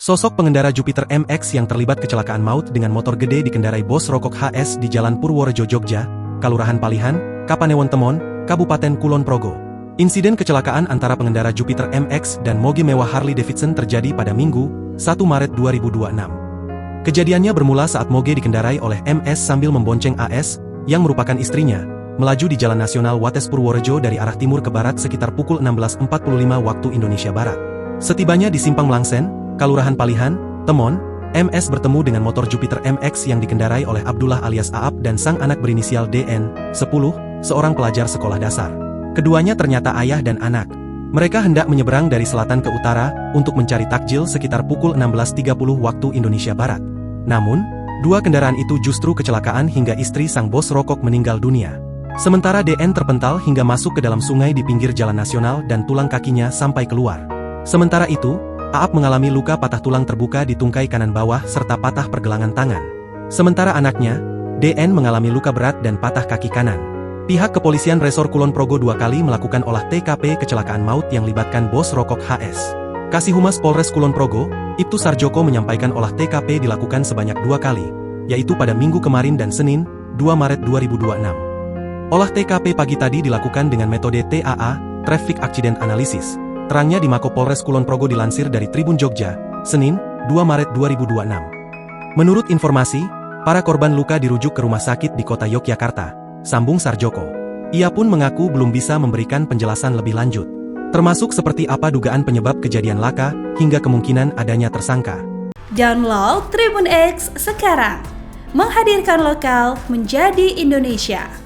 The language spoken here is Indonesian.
Sosok pengendara Jupiter MX yang terlibat kecelakaan maut dengan motor gede dikendarai Bos Rokok HS di Jalan Purworejo Jogja, Kalurahan Palihan, Kapanewon Temon, Kabupaten Kulon Progo. Insiden kecelakaan antara pengendara Jupiter MX dan moge mewah Harley Davidson terjadi pada Minggu, 1 Maret 2026. Kejadiannya bermula saat moge dikendarai oleh MS sambil membonceng AS, yang merupakan istrinya, melaju di Jalan Nasional Wates Purworejo dari arah timur ke barat sekitar pukul 16.45 waktu Indonesia Barat. Setibanya di Simpang Mlangsen, Kalurahan Palihan, Temon, MS bertemu dengan motor Jupiter MX yang dikendarai oleh Abdullah alias Aap dan sang anak berinisial DN, 10, seorang pelajar sekolah dasar. Keduanya ternyata ayah dan anak. Mereka hendak menyeberang dari selatan ke utara untuk mencari takjil sekitar pukul 16.30 waktu Indonesia Barat. Namun, dua kendaraan itu justru kecelakaan hingga istri sang bos rokok meninggal dunia. Sementara DN terpental hingga masuk ke dalam sungai di pinggir jalan nasional dan tulang kakinya sampai keluar. Sementara itu, Aap mengalami luka patah tulang terbuka di tungkai kanan bawah serta patah pergelangan tangan. Sementara anaknya, DN mengalami luka berat dan patah kaki kanan. Pihak kepolisian Resor Kulon Progo 2 kali melakukan olah TKP kecelakaan maut yang libatkan Bos Rokok HS. Kasihumas Polres Kulon Progo, Ibtu Sarjoko menyampaikan olah TKP dilakukan sebanyak 2 kali, yaitu pada Minggu kemarin dan Senin, 2 Maret 2026. Olah TKP pagi tadi dilakukan dengan metode TAA, Traffic Accident Analysis. Terangnya di Mako Polres Kulon Progo dilansir dari Tribun Jogja, Senin, 2 Maret 2026. Menurut informasi, para korban luka dirujuk ke rumah sakit di kota Yogyakarta, sambung Sarjoko. Ia pun mengaku belum bisa memberikan penjelasan lebih lanjut, termasuk seperti apa dugaan penyebab kejadian laka, hingga kemungkinan adanya tersangka. Download Tribun X sekarang, menghadirkan lokal menjadi Indonesia.